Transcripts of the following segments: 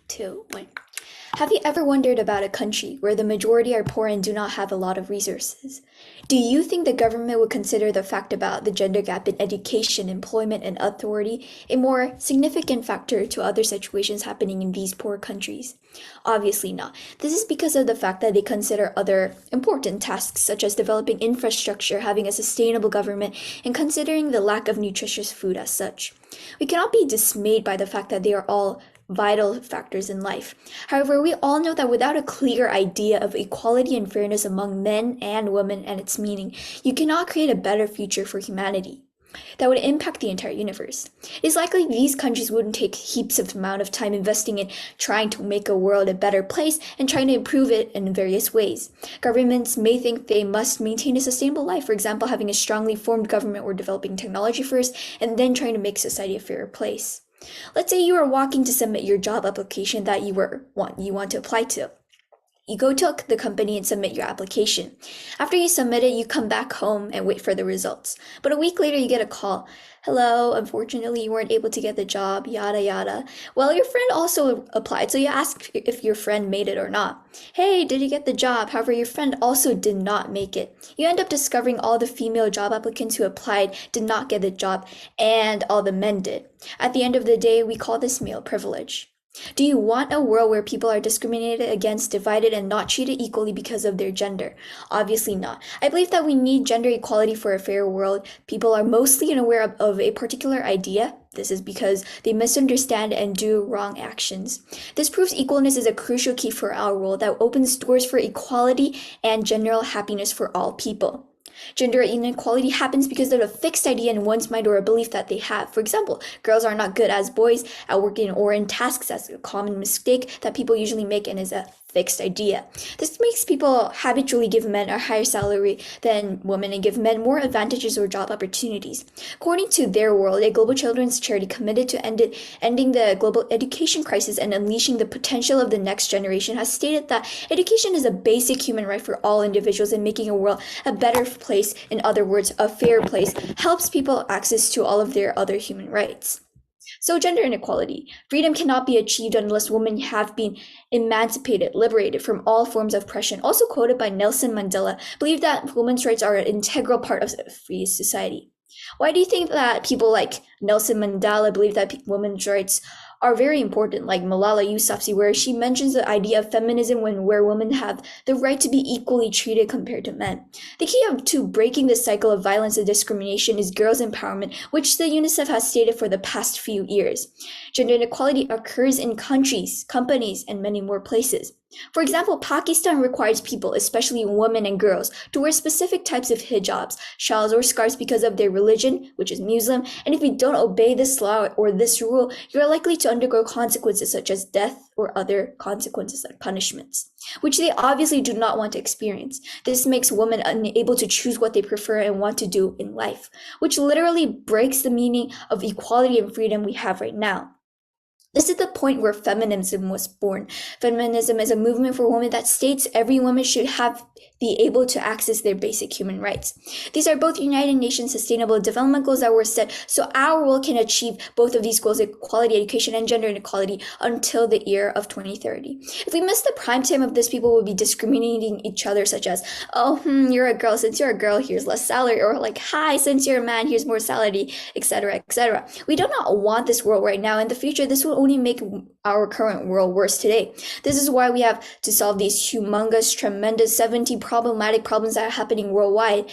3, 2, 1. Have you ever wondered about a country where the majority are poor and do not have a lot of resources? Do you think the government would consider the fact about the gender gap in education, employment, and authority a more significant factor to other situations happening in these poor countries? Obviously not. This is because of the fact that they consider other important tasks such as developing infrastructure, having a sustainable government, and considering the lack of nutritious food as such. We cannot be dismayed by the fact that they are all vital factors in life. However, we all know that without a clear idea of equality and fairness among men and women and its meaning, you cannot create a better future for humanity that would impact the entire universe. It's likely these countries wouldn't take heaps of amount of time investing in trying to make a world a better place and trying to improve it in various ways. Governments may think they must maintain a sustainable life, for example, having a strongly formed government or developing technology first, and then trying to make society a fairer place. Let's say you are walking to submit your job application that you want to apply to. You go to the company and submit your application. After you submit it, you come back home and wait for the results. But a week later, you get a call. Hello, unfortunately, you weren't able to get the job, yada yada. Well, your friend also applied, so you ask if your friend made it or not. Hey, did you get the job? However, your friend also did not make it. You end up discovering all the female job applicants who applied did not get the job, and all the men did. At the end of the day, we call this male privilege. Do you want a world where people are discriminated against, divided, and not treated equally because of their gender? Obviously not. I believe that we need gender equality for a fair world. People are mostly unaware of a particular idea. This is because they misunderstand and do wrong actions. This proves equalness is a crucial key for our world that opens doors for equality and general happiness for all people. Gender inequality happens because of a fixed idea in one's mind or a belief that they have. For example, girls are not good as boys at working or in tasks. That's a common mistake that people usually make and is a fixed idea. This makes people habitually give men a higher salary than women and give men more advantages or job opportunities. According to their world, a global children's charity committed to ending the global education crisis and unleashing the potential of the next generation has stated that education is a basic human right for all individuals and making a world a better place, in other words, a fair place, helps people access to all of their other human rights. So gender inequality. Freedom cannot be achieved unless women have been emancipated, liberated from all forms of oppression. Also quoted by Nelson Mandela, believed that women's rights are an integral part of a free society. Why do you think that people like Nelson Mandela believe that women's rights are very important, like Malala Yousafzai, where she mentions the idea of feminism where women have the right to be equally treated compared to men. The key to breaking the cycle of violence and discrimination is girls' empowerment, which the UNICEF has stated for the past few years. Gender inequality occurs in countries, companies, and many more places. For example, Pakistan requires people, especially women and girls, to wear specific types of hijabs, shawls, or scarves because of their religion, which is Muslim, and if you don't obey this law or this rule, you are likely to undergo consequences such as death or other consequences like punishments, which they obviously do not want to experience. This makes women unable to choose what they prefer and want to do in life, which literally breaks the meaning of equality and freedom we have right now. This is the point where feminism was born. Feminism is a movement for women that states every woman should be able to access their basic human rights. These are both United Nations Sustainable Development Goals that were set so our world can achieve both of these goals, equality, education, and gender inequality, until the year of 2030. If we miss the prime time of this, people will be discriminating each other, such as, you're a girl, since you're a girl, here's less salary, or like, hi, since you're a man, here's more salary, etc., etc. We do not want this world right now. In the future, this will only make our current world worse today. This is why we have to solve these humongous, tremendous, 70 problematic problems that are happening worldwide.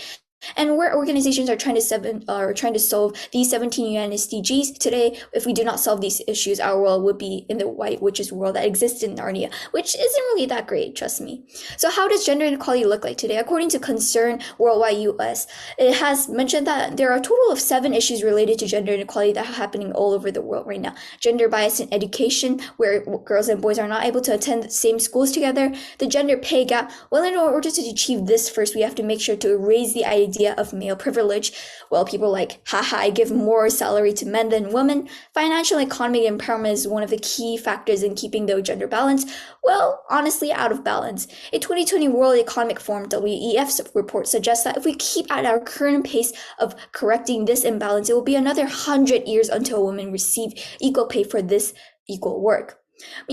And where organizations are trying to solve these 17 UN SDGs today, if we do not solve these issues, our world would be in the white witch's world that exists in Narnia, which isn't really that great, trust me. So how does gender inequality look like today? According to Concern Worldwide US, it has mentioned that there are a total of 7 issues related to gender inequality that are happening all over the world right now. Gender bias in education, where girls and boys are not able to attend the same schools together. The gender pay gap. Well, in order to achieve this first, we have to make sure to raise the idea of male privilege. Well, people like, haha, I give more salary to men than women. Financial and economic empowerment is one of the key factors in keeping the gender balance, well, honestly, out of balance. A 2020 World Economic Forum WEF report suggests that if we keep at our current pace of correcting this imbalance, it will be another 100 years until women receive equal pay for this equal work.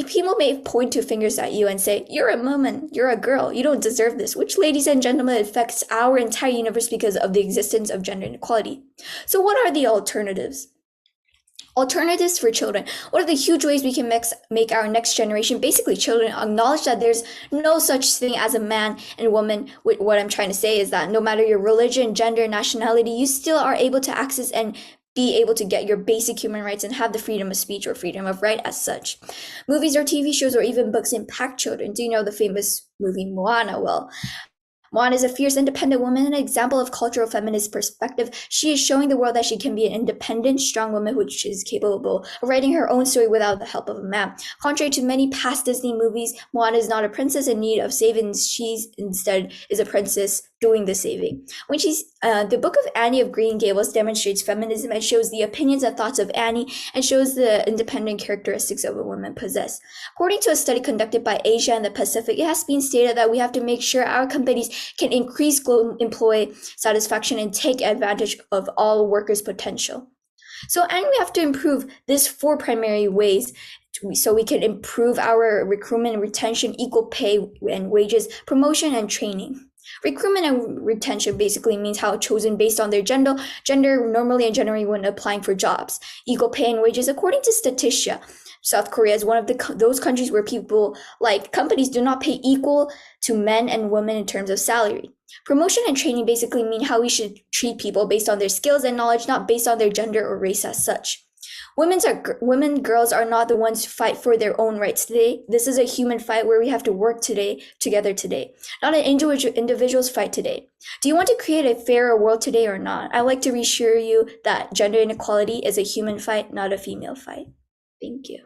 People may point two fingers at you and say, "You're a woman, you're a girl, you don't deserve this," which, ladies and gentlemen, affects our entire universe because of the existence of gender inequality. So, what are the alternatives? Alternatives for children. What are the huge ways we can make our next generation, basically children, acknowledge that there's no such thing as a man and woman? What I'm trying to say is that no matter your religion, gender, nationality, you still are able to access and be able to get your basic human rights and have the freedom of speech or freedom of right as such. Movies or TV shows or even books impact children. Do you know the famous movie Moana? Well, Juan is a fierce, independent woman, an example of cultural feminist perspective. She is showing the world that she can be an independent, strong woman which is capable of writing her own story without the help of a man. Contrary to many past Disney movies, Moana is not a princess in need of saving. She instead is a princess doing the saving. The Book of Annie of Green Gables demonstrates feminism and shows the opinions and thoughts of Annie and shows the independent characteristics of a woman possess. According to a study conducted by Asia and the Pacific, it has been stated that we have to make sure our companies can increase global employee satisfaction and take advantage of all workers' potential. And we have to improve these four primary ways so we can improve our recruitment and retention, equal pay and wages, promotion and training. Recruitment and retention basically means how chosen based on their gender normally and generally when applying for jobs. Equal pay and wages, according to Statista, South Korea is one of those countries where companies do not pay equal to men and women in terms of salary. Promotion and training basically mean how we should treat people based on their skills and knowledge, not based on their gender or race as such. Girls are not the ones who fight for their own rights today. This is a human fight where we have to work together today, not an individual's fight today. Do you want to create a fairer world today or not? I'd like to reassure you that gender inequality is a human fight, not a female fight. Thank you.